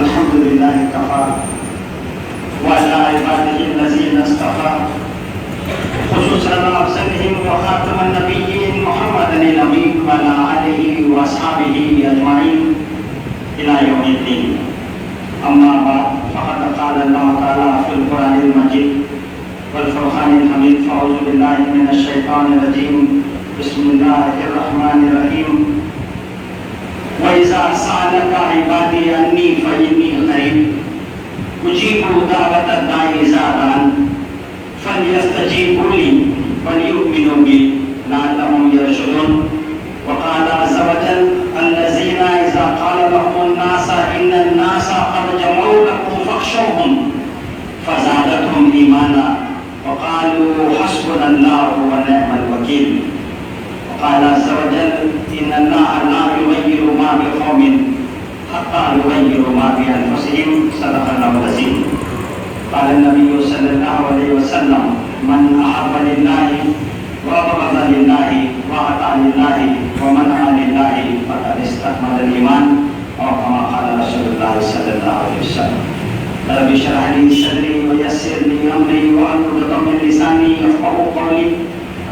الحمد لله كفى وعلى عباده الذين اصطفى خصوصا افضلهم وخاتم النبيين محمد الامين وعلى اله واصحابه اجمعين الى يوم الدين. اما بعد فقد قال الله تعالى في القران المجيد والفرقان الحميد فاعوذ بالله من الشيطان الرجيم بسم الله الرحمن الرحيم. وَإِذَا سَأَلَكَ عِبَادِي عَنِّي فَإِنِّي قَرِيبٌ أُجِيبُ دَعْوَةَ الدَّاعِ إِذَا دَعَانِ فَلْيَسْتَجِيبُوا لِي وَلْيُؤْمِنُوا بِي لَعَلَّهُمْ يَرْشُدُونَ. وقال عز وجل الذين إذا قال لهم الناس إن الناس قد جمعوا لكم فاخشوهم فزادتهم إيمانا وقالوا حسبنا الله ونعم الوكيل. وقال عز وجل إن الله لا يغير ما بقوم حتى يغيروا ما بأنفسهم. صدق الله العظيم. قال النبي صلى الله عليه وسلم من أحب لله وبغض لله وأطاع لله ومنع لله فقد استكمل الإيمان أو كما قال رسول الله صلى الله عليه وسلم. رب اشرح لي صدري ويسر لي أمري واحلل عقدة من لساني يفقهوا قولي.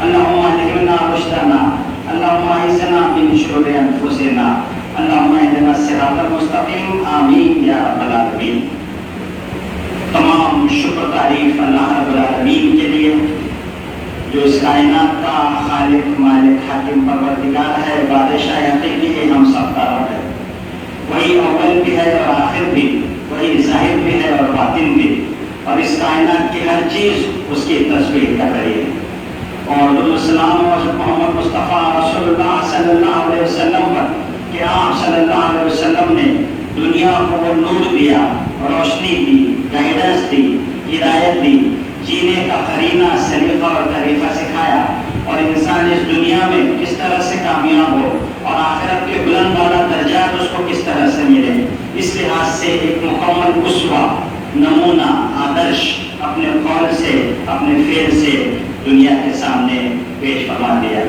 اللهم ألهمنا رشدنا اللهم اعصمنا من شرور انفسنا اللهم اهدنا الصراط المستقيم آمین یا رب العالمین. تمام شکر تعریف اللہ رب العالمین کے لیے جو اس کائنات کا خالق مالک حاکم پروردگار ہے، بادشاہ حقیقی ہے، ہم سب کا رب ہے. وہی اول بھی ہے اور آخر بھی، وہی ظاہر بھی ہے اور باطن بھی، اور اس کائنات کی ہر چیز اس کی تصویر کر رہی ہے. اور السلام محمد مصطفیٰ رسول اللہ صلی اللہ علیہ وسلم پر کہ آپ صلی اللہ علیہ وسلم نے دنیا کو وہ نور دیا، روشنی دی، گائیڈنس دی، ہدایت دی، جینے کا قرینہ سلیقہ اور طریقہ سکھایا، اور انسان اس دنیا میں کس طرح سے کامیاب ہو اور آخرت کے بلند بالا درجات اس کو کس طرح سے ملے. اس لحاظ سے ایک مکمل اسوہ، نمونہ، آدرش اپنے قول سے اپنے فعل سے دنیا کے سامنے پیش فرما دیا.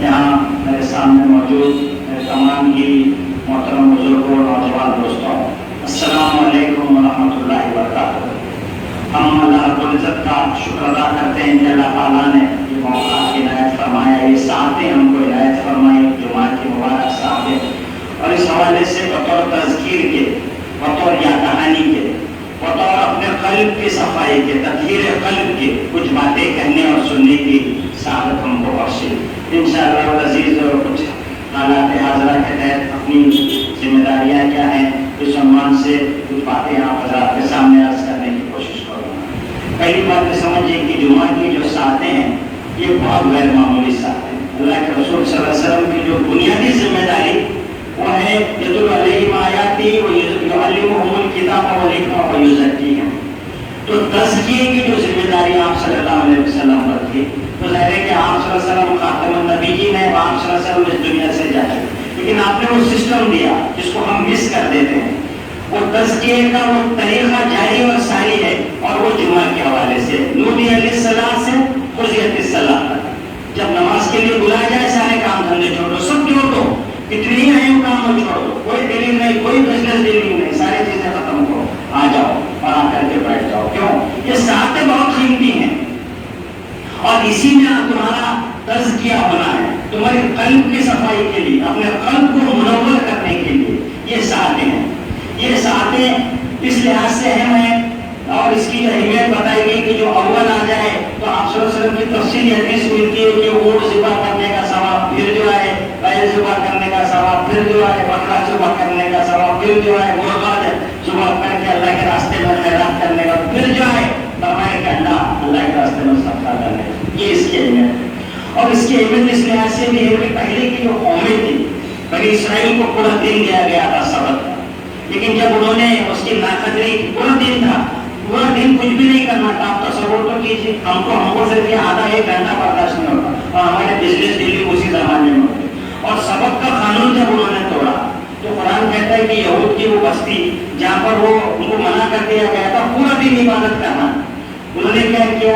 یہاں میرے سامنے موجود میرے تمام ہی محترم بزرگوں اور نوجوان دوستوں، السلام علیکم ورحمۃ اللہ وبرکاتہ. ہم اللہ رب العزت کا شکر ادا کرتے ہیں کہ اللہ تعالیٰ نے یہ موقع عنایت فرمایا، یہ ساعتیں ہم کو عنایت فرمائی، جمعہ کی مبارک ساعتیں، اور اس حوالے سے بطور تذکیر کے، بطور یاد دہانی کے، بطور اپنے قلب کی صفائی کے، تطہیر قلب کے کچھ باتیں کہنے اور سننے کی سعادت ہم کو بخشے. انشاءاللہ العزیز کچھ حالات حاضرہ کے تحت اپنی ذمہ داریاں کیا ہیں اس عنوان سے کچھ باتیں آپ حضرات کے سامنے عرض کرنے کی کوشش کروں گا. پہلی بات یہ سمجھیے کہ جمعہ کی جو ساعتیں ہیں یہ بہت غیر معمولی ساعتیں ہیں. اللہ کے رسول صلی اللہ علیہ وسلم کی جو بنیادی ذمہ داری وہ ہے یتلو علیہم آیاتی ویعلمہم الکتاب والحکمہ ویزکیہم. تو تزکیے کی جو ذمہ داری آپ صلی اللہ علیہ وسلم پر تھی، تو ظاہر ہے کہ آپ صلی اللہ علیہ وسلم خاتم النبیین ہیں، آپ صلی اللہ علیہ وسلم اس دنیا سے جائے، لیکن آپ نے وہ سسٹم دیا جس کو ہم مس کر دیتے ہیں. وہ تزکیے کا وہ طریقہ جاری اور ساری ہے، اور وہ جمعہ کے حوالے سے نودی للصلاۃ سے قضیت الصلاۃ تک. جب نماز کے لیے بلایا جائے سارے کام دھندے چھوڑو، سب چھوڑ دو، کتنی اہم کام ہو چھوڑ دو، کوئی ڈیلنگ نہیں، کوئی بزنس ڈیلنگ نہیں، ساری چیزیں ختم کرو، آ جاؤ اور آ کر کے بیٹھ جاؤ. کیوں؟ یہ ساعتیں بہت قیمتی ہیں، اور اسی میں تمہارا تزکیہ ہونا ہے، تمہارے قلب کی صفائی کے لیے، اپنے قلب کو منور کرنے کے لیے یہ ساعتیں ہیں. یہ ساعتیں اس لحاظ سے اہم ہیں، اور اس کی اہمیت بتائی گئی کہ جو اول آ جائے تو آپ صلی اللہ علیہ وسلم کی تفصیلی حدیث ملتی ہے کہ اونٹ ذبح کرنے کا ثواب، پھر جو ہے بیل ذبح کرنے کا ثواب، پھر جو ہے بکرا ذبح کرنے کا ثواب، پھر جو ہے مرغا ذبح کر کے اللہ کے راستے میں خیرات کرنے کا، پھر جو ہے فرمائے کہ اللہ کے راستے میں صدقہ کرنے. یہ اس کی اہمیت ہے. اور اس کی اہمیت اس لحاظ سے بھی ہے کہ پہلے کی جو قومیں تھی، بنی اسرائیل کو پورا دن دیا گیا تھا سبت کا، لیکن جب انہوں نے اس کی ناقدری کی، پورا دن تھا، پورا دن کچھ بھی نہیں کرنا تھا. آپ تصور تو کیجیے، ہم کو صرف یہ آدھا ایک گھنٹہ برداشت نہیں ہوتا، اور ہمارے بزنس ڈیلنگ اسی زمانے میں ہوتے. اور سبت کا قانون جب انہوں نے توڑا تو قرآن کہتا ہے کہ یہود کی وہ بستی جہاں پر وہ ان کو منع کر دیا گیا تھا پورا دن عبادت کرنا، انہوں نے کیا کیا؟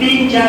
3-4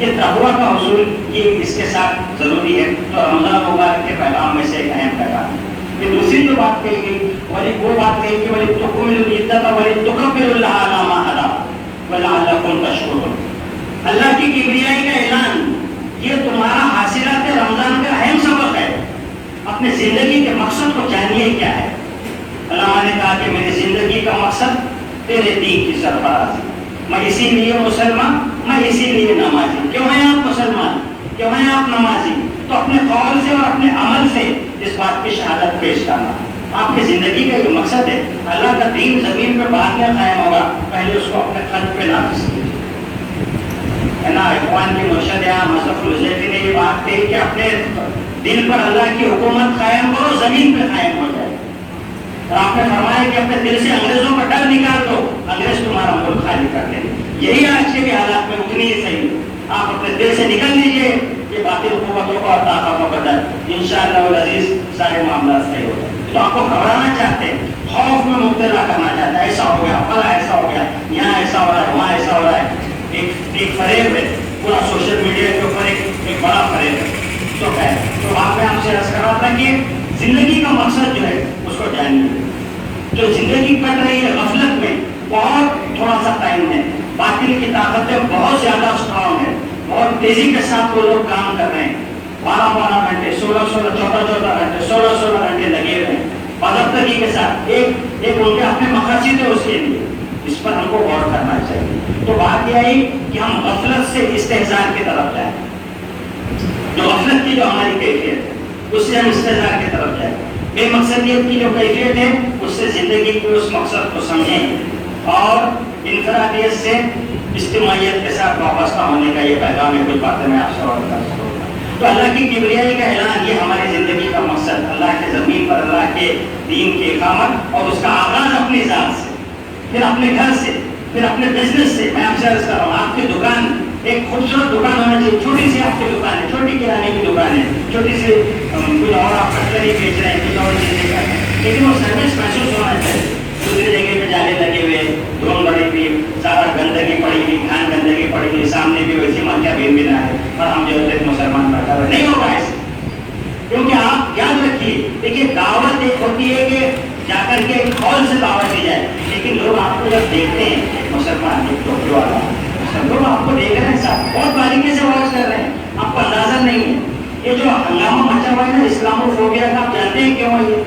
یہ تقویٰ کا حصول یہ اس کے ساتھ ضروری ہے. تو رمضان مبارک کے پیغام میں سے ایک اہم پیغام ہے. پھر دوسری جو بات کہی گئی وہ بات کہی کہ وَلِتُكْمِلُوا الْعِدَّةَ وَلِتُكَبِّرُوا اللَّهَ عَلَىٰ مَا هَدَاكُمْ وَلَعَلَّكُمْ تَشْكُرُونَ. اللہ کی کبریائی کا اعلان یہ تمہارا حاصلات رمضان کا اہم سبق ہے. اپنے زندگی کے مقصد کو جانیے کیا ہے. علامہ نے کہا کہ میری زندگی کا مقصد تیرے دین کی سرفرازی. میں اسی لیے مسلمان, میں اسی لیے نمازی. کیوں ہیں آپ مسلمان, کیوں ہیں آپ نمازی؟ تو اپنے قول سے اور اپنے عمل سے اس بات کی شہادت پیش کرنا. آپ کی زندگی کا جو مقصد ہے اللہ کا دین زمین پہ بعد میں قائم ہوگا, پہلے اس کو اپنے قلب پہ نافذ کیجیے. نا اخوان کی مرشد مصطفی الحسینی نے یہ بات کہی کہ اپنے دل پر اللہ کی حکومت قائم کرو, زمین پہ قائم ہو جائے. اور آپ نے فرمایا کہ اپنے دل سے انگریزوں کا ڈر نکال دو, انگریز تمہارا ملک خالی کر دیں. یہی آج کے بھی حالات میں اتنی ہی صحیح. آپ اپنے دل سے نکل لیجیے یہ باطل حکومتوں کو اور طاقتوں کا ڈر, انشاءاللہ العزیز سارے معاملات صحیح ہو جائیں. تو آپ کو گھبرانا چاہتے ہیں, خوف میں مبتلا کرنا چاہتے ہیں, ایسا ہو گیا, فلاں ایسا ہو گیا, یہاں ایسا ہو رہا ہے, وہاں ایسا ہو رہا ہے. ایک فریب ہے پورا سوشل میڈیا کے اوپر, ایک بڑا فریب ہے. تو وہاں پہ آپ سے عرض کر رہا تھا کہ زندگی کا مقصد جو ہے اس کو جانیے. جو زندگی کٹ رہی ہے غفلت میں, بہت تھوڑا سا ٹائم ہے. باطل کی طاقتیں بہت زیادہ اسٹرانگ ہے, بہت تیزی کے ساتھ وہ لوگ کام کر رہے ہیں. 12 گھنٹے, 16 گھنٹے, 16 گھنٹے لگے ہوئے ہیں باضابطگی کے ساتھ. ایک ان کے اپنے مقاصد ہے اس کے لیے, اس پر ہم کو غور کرنا چاہیے. تو بات یہ آئی کہ ہم غفلت سے استحزار کی طرف جائیں. جو غفلت کی جو ہماری کیفیت ہے اس سے ہم استحزار کی طرف جائیں. بے مقصدیت کی جو کیفیت ہے اس سے زندگی کے اس مقصد کو سمجھیں اور انفرادیت سے اجتماعیت کے ساتھ وابستہ ہونے کا یہ پیغام ہے. کچھ باتیں میں آپ سے اور بتا سکتا ہوں. تو اللہ کی کبریائی کا اعلان یہ ہماری زندگی کا مقصد, اللہ کے زمین پر اللہ کے دین کی اقامت اور اس کا آغاز اپنی ذات سے, پھر اپنے گھر سے, پھر اپنے بزنس سے. میں آپ سے عرض کر رہا ہوں آپ کی دکان ایک خوبصورت دکان ہونا چاہیے. چھوٹی سی آپ کی دکان ہے, چھوٹی کرانے کی دکان ہے, چھوٹی سی کوئی اور آپ کٹلری بیچ رہے ہیں, کچھ اور چیزیں کر رہے ہیں, لیکن وہ سروس محسوس ہونا چاہیے. دوسری جگہ پہ جالے لگے ہوئے, ڈرون بڑی ہوئی, سارا گندگی پڑی ہوئی, گھان گندگی پڑی ہوئی, سامنے بھی ویسی مکیا بھی نہ ہے اور ہم جو ہے مسلمان بیٹھا ہوا نہیں ہوگا ایسے. کیونکہ آپ یاد رکھیے, دیکھیے دعوت ایک ہوتی ہے کہ جا کر کے ایک ہال سے دعوت دی جائے, لیکن لوگ آپ کو جب دیکھتے ہیں ایک مسلمان ایک ٹوپی والا, سب لوگ آپ کو دیکھ رہے ہیں, سب بہت باریکی سے واچ کر رہے ہیں, آپ کو اندازہ نہیں ہے. یہ جو ہنگامہ مچا ہوا ہے نا اسلام فوبیا کا, آپ جانتے ہیں کیوں ہے؟ یہ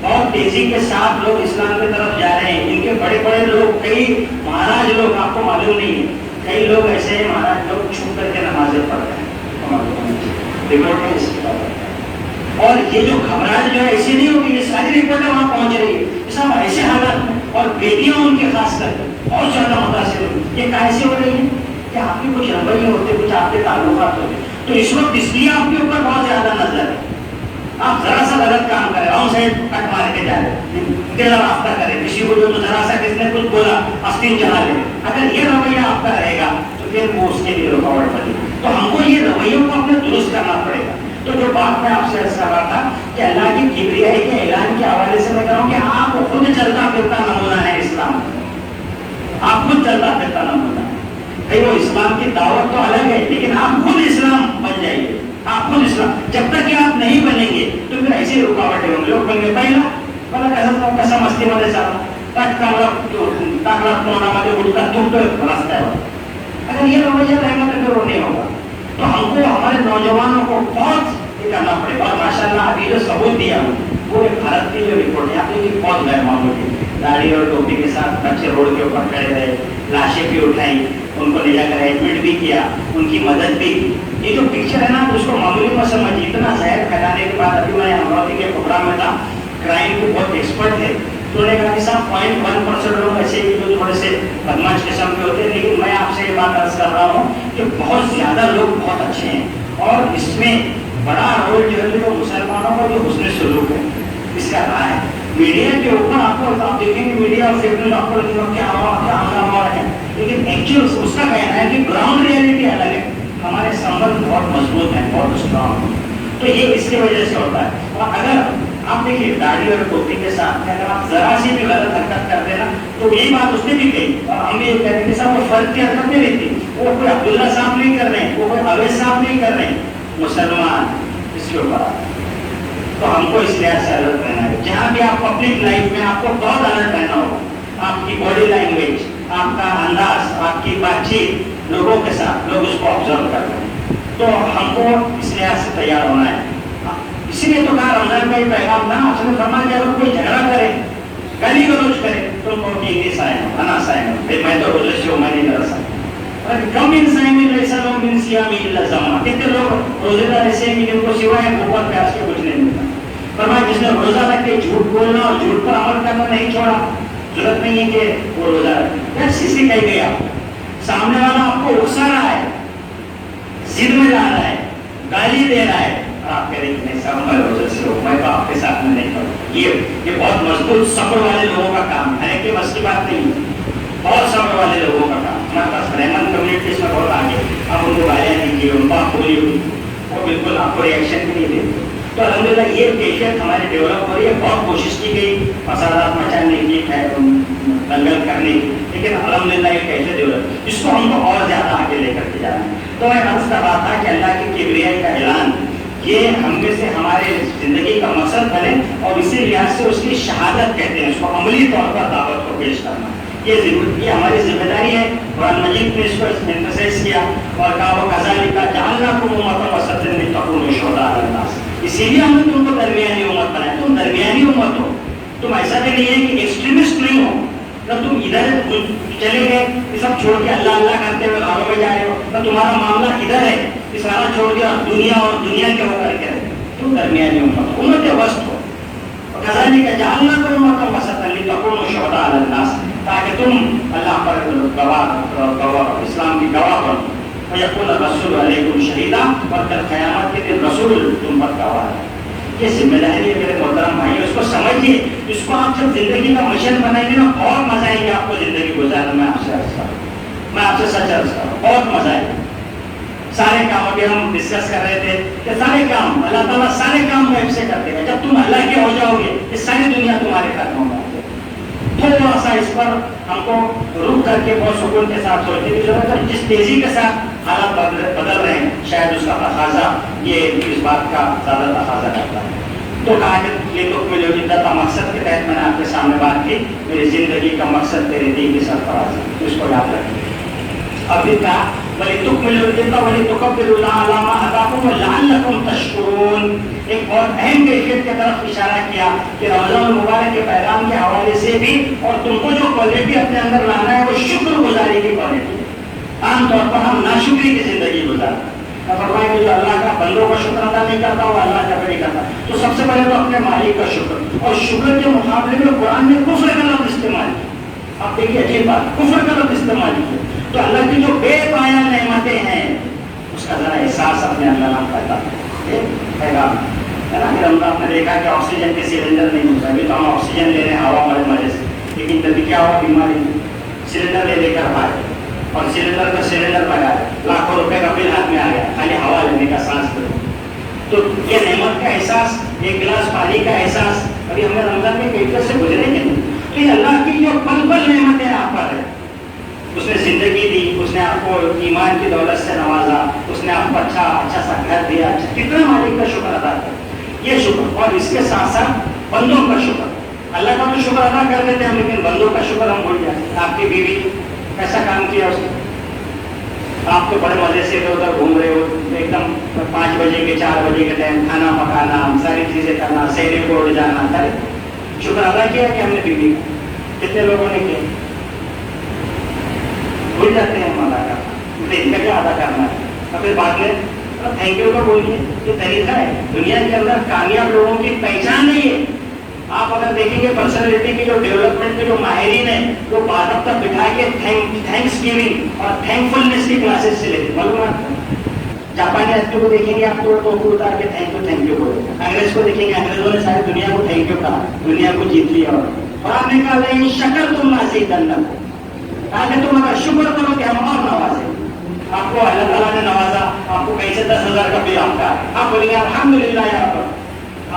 بہت تیزی کے ساتھ لوگ اسلام کی طرف جا رہے ہیں. ان کے بڑے بڑے لوگ, کئی مہاراج لوگ, آپ کو معلوم نہیں ہے, کئی لوگ ایسے ہیں مہاراج لوگ چھپ کر کے نمازیں پڑھ رہے ہیں. اور یہ جو گھبراہٹ جو ہے ایسی نہیں ہوگی, یہ ساری رپورٹیں وہاں پہنچ رہی ہے, سب ایسے حالات میں, اور بیٹیاں ان کے خاص کر بہت زیادہ متاثر ہوئی. یہ کیسے ہو رہی ہے کہ آپ کے کچھ رویے ہوتے, کچھ آپ کے تعلقات ہوتے, تو اس وقت اس لیے آپ کے اوپر بہت زیادہ نظر ہے. آپ ذرا سا غلط کام کریں, رانگ سائڈ کٹ مار کے جا رہے, تیرا راستہ کریں, کسی کو جو ذرا سا کس نے کچھ بولا آستین چڑھا لے. اگر یہ رویہ آپ کا رہے گا تو پھر وہ اس کے لیے رکاوٹ بنے. تو ہم کو یہ رویوں کو اپنے درست کرنا پڑے گا. تو جو بات میں آپ سے عرض کر رہا تھا کہ اللہ کی کبریائی کے اعلان کے حوالے سے میں کہہ رہا ہوں کہ آپ خود چلتا پھرتا نمونہ ہے اسلام. آپ خود چلتا پھرتا نمونہ ہے. وہ اسلام کی دعوت تو الگ ہے, لیکن آپ خود اسلام بن جائیے. آپ خود اسلام, جب تک کہ آپ نہیں بنیں گے تو پھر ایسی رکاوٹیں ہوں گی. لوگ بن گے پہلا بلا کیسا مستی والے صاحب راستہ ہے. اگر یہ رویہ رہے گا تو پھر وہ نہیں ہوگا. تو ہم کو ہمارے نوجوانوں کو بہت یہ کرنا پڑے گا. اور ماشاء اللہ ابھی جو ثبوت دیا پورے بھارت کی جو رپورٹ ہے, آپ نے بہت غیر معمولی, داڑھی اور ٹوپی کے ساتھ بچے روڈ کے اوپر کھڑے رہے, لاشیں بھی اٹھائیں, ان کو لے جا کر ایڈمٹ بھی کیا, ان کی مدد بھی. یہ جو پکچر ہے نا اس کو معمولی مت سمجھیے. اتنا زہر پھیلانے کے بعد ابھی میں امراوتی کے پروگرام میں تھا, کرائم کے بہت ایکسپرٹ تھے, تو انہوں نے کہا کہ صاحب 0.1% لوگ ایسے ہی جو تھوڑے سے بدماش قسم کے ہوتے ہیں, لیکن میں آپ سے یہ بات عرض کر رہا ہوں کہ بہت زیادہ لوگ بہت اچھے ہیں. اور اس میں بڑا رول جو ہے جو مسلمانوں کا جو حسن سلوک ہے اس کا رہا ہے. میڈیا کے اوپر آپ دیکھیں گے میڈیا اور فیک نیوز آپ کو کیا ہوا ہے, لیکن ایکچوئل اس کا کہنا ہے کہ گراؤنڈ ریئلٹی الگ ہے. ہمارے سمبند بہت مضبوط ہیں, بہت اسٹرانگ ہیں. تو یہ اس کی وجہ سے ہوتا ہے. اور اگر آپ دیکھیے داڑھی اور ٹوپی کے ساتھ اگر آپ ذرا سی بھی غلط حرکت کرتے نا تو یہی بات اس نے بھی کہی, اور ہم بھی یہ کہتے ہیں کہ سر وہ فرد کی حرکت نہیں رہتی, وہ کوئی عبداللہ صاحب نہیں کر رہے ہیں، وہ کوئی اویس صاحب نہیں کر رہے ہیں، مسلمان اس کے اوپر. تو ہم کو اس لحاظ سے الرٹ رہنا ہے. جہاں بھی آپ پبلک لائف میں آپ کو بہت الرٹ رہنا ہوگا. آپ کی باڈی لینگویج، آپ کا انداز، آپ کی بات چیت لوگوں کے ساتھ، لوگ اس کو آبزرو کر رہے ہیں. تو ہم کو اس لحاظ سے تیار ہونا ہے. اسی لیے تو کہا رمضان کا یہ پیغام تھا. آپ نے فرمایا کہ اگر کوئی جھگڑا کرے، گالی گلوچ کرے تو انگلش آئے انا سائے میں تو روزے سے ہوں، میں نہیں کر سکتا. کم انسان میں ایسا لوگ من سیام الا زما، کتنے لوگ روزے دار ایسے ہیں کہ جن کو سوائے بھوک پیاس کے کچھ نہیں ملتا. فرمایا جس نے روزہ رکھ کے جھوٹ بولنا اور جھوٹ پر عمل کرنا نہیں چھوڑا، ضرورت نہیں ہے کہ وہ روزہ رکھے. کسی کہہ گیا سامنے والا آپ کو اکسا رہا ہے، ضد میں لا رہا ہے، گالی دے رہا ہے، آپ کہہ رہے ہیں نہیں صاحب میں روزے سے ہوں، میں تو آپ کے ساتھ میں نہیں کروں. یہ بہت مضبوط صبر والے لوگوں کا کام ہے کہ بس کی بات نہیں ہے. بہت صبر والے لوگوں کا کام. ہمارے پاس رحمت کمیونٹیز میں بہت آگے، آپ ان کو گالیاں دیجیے، ان کو آپ بولی ہوئی، وہ بالکل آپ کو ریئیکشن بھی نہیں دیتے. تو الحمدللہ یہ کیفیت ہماری ڈیولپ ہو رہی ہے. بہت کوشش کی گئی فسادات مچانے کی، دنگل کرنے کی، لیکن الحمدللہ یہ کیفیت ڈیولپ، اس کو ہم کو اور زیادہ آگے لے کر کے جانا ہے. تو میں عرض کر رہا تھا کہ اللہ کی کبریائی کا اعلان یہ ہم میں سے ہمارے زندگی کا مقصد بنے، اور اسی لحاظ سے اس کی شہادت کہتے ہیں، اس کو عملی طور پر دعوت کو پیش کرنا. یہ ہماری ذمہ داری ہے. قرآن مجید نے اس کو ایمفسائز کیا اور کہا وَكَذَلِكَ جَعَلْنَاكُمْ أُمَّةً وَسَطًا لِتَكُونُوا شُهَدَاءَ عَلَى النَّاسِ. اسی لیے ہم نے تم کو درمیانی امت بنایا. تم درمیانی امت ہو. تم ایسا بھی نہیں ہے کہ ایکسٹریمسٹ نہیں ہو. نہ تم ادھر چلے گئے یہ سب چھوڑ کے اللہ اللہ کرتے ہوئے گھروں میں جا رہے ہو، نہ تمہارا معاملہ ادھر ہے یہ سارا چھوڑ کے دنیا اور دنیا کے ہو کر کے رہے. تم درمیانی امت، امت وسط ہو. كذلك جعلناكم أمة وسطا لتكونوا شهداء على الناس، تاکہ تم اللہ پر گواہ، اسلام کی گواہ بنو. ويكون الرسول عليكم شهيدا، اور کل قیامت کے دن رسول تم پر گواہ ہے. یہ ذمہ داری ہے میرے محترم بھائی، اس کو سمجھیے. اس کو آپ جب زندگی کا مشن بنائیں گے نا، بہت مزہ آئے گا آپ کو زندگی گزارنے میں. میں آپ سے سچ عرض کر رہا ہوں، بہت مزہ آئے گا. سارے کام ابھی ہم ڈسکس کر رہے تھے کہ سارے کام اللہ تعالیٰ سارے کام غیب سے کر دے گا. جب تم اللہ کے ہو جاؤ گے یہ ساری دنیا تمہارے ختم ہو جائے گی. تھوڑا سا اس پر ہم کو رک کر کے بہت سکون کے ساتھ سوچنے کی ضرورت ہے. جس تیزی کے ساتھ حالات بدل رہے ہیں، شاید اس کا تقاضا یہ اس بات کا زیادہ تقاضا کرتا ہے. تو کہا کہ یہ تو میرے جدت کا مقصد کے تحت میں نے آپ کے سامنے بات کی. میری زندگی کا مقصد تیرے دین کی سرفراز ہے، اس کو یاد رکھیں. اب بھی کہا وَلِتُكْمِلُوا الْعِدَّةَ وَلِتُكَبِّرُوا اللَّهَ عَلَىٰ مَا هَدَاكُمْ وَلَعَلَّكُمْ تَشْكُرُونَ. ایک بہت اہم کیفیت کی طرف اشارہ کیا کہ رمضان المبارک کے پیغام کے حوالے سے بھی، اور تم کو جو کوالٹی اپنے اندر لانا ہے وہ شکر گزاری کی کوالٹی ہے. عام طور پر ہم ناشکری کی زندگی گزارتے ہیں. فرمائے کہ جو اللہ کا بندوں کا شکر ادا نہیں کرتا وہ اللہ کا بھی نہیں کرتا. تو سب سے پہلے تو اپنے مالک کا شکر، اور شکر کے مقابلے میں قرآن نے کفر کا لفظ استعمال کیا. آپ دیکھیے عجیب بات، کفر کا لفظ استعمال کیا. تو اللہ کی جو بے پایا نعمتیں ہیں اس کا ذرا احساس اپنے اندر پیدا پیغام ہے نا. پھر ہم نے دیکھا کہ آکسیجن کے سلنڈر نہیں ہوتا. ابھی تو ہم آکسیجن لے رہے ہیں ہوا والے مزے سے، لیکن کبھی کیا ہوا بیماری سلنڈر لے کر آئے اور سلنڈر کا سلنڈر لگائے، لاکھوں روپے کا بل ہاتھ میں آ گیا، خالی ہوا لینے کا سانس لے. تو یہ نعمت کا احساس، ایک گلاس پانی کا احساس ابھی ہمیں رمضان میں کیفیت سے گزرے نہیں. تو یہ اللہ کی جو پل پل نعمتیں آپ پر ہے، اس نے زندگی دی، اس نے آپ کو ایمان کی دولت سے نوازا، اس نے آپ کو اچھا سا گھر دیا. کتنا مالک کا شکر ادا کریں. یہ شکر، اور اس کے ساتھ ساتھ بندوں کا شکر. اللہ کا تو شکر ادا کر لیتے ہیں لیکن بندوں کا شکر ہم بھول جائیں. آپ کی بیوی ایسا کام کیا اس نے، آپ تو بڑے مزے سے ادھر ادھر گھوم رہے ہو، ایک دم 5 بجے کے 4 بجے کے ٹائم کھانا پکانا، ساری چیزیں کرنا، سینے کو اڑ جانا. ارے شکر ادا کیا کہ ہم نے بیوی کا. کتنے لوگوں نے کیا؟ بھول جاتے ہیں ہم ادا کرنا، ان کا کیا ادا کرنا ہے. اور پھر بعد میں تھینک یو کا بولیے. یہ طریقہ ہے. دنیا کے اندر کامیاب لوگوں کی پہچان نہیں ہے. آپ اگر دیکھیں گے پرسنالٹی کی جو ڈیولپمنٹ کے جو ماہرین ہیں وہ بعد تک بٹھا کے تھینکس گیونگ اور تھینک فلنس کی کلاسز سے لیتے. معلومات جاپانی آدمی کو دیکھیں گے آپ تو اتار کے تھینک یو بولے. انگریز کو دیکھیں گے، انگریزوں نے ساری دنیا کو تھینک یو کہا، دنیا کو جیت لیا. اور آپ نے کہا نہیں شکر تم نازیدن کو، تاکہ تم اگر شکر کرو کہ ہم اور نوازیں. آپ کو اللہ تعالیٰ نے نوازا، آپ کو کہیں سے 10,000 کا بل آپ کا ہے، آپ بولیں گے الحمدللہ یہاں پر.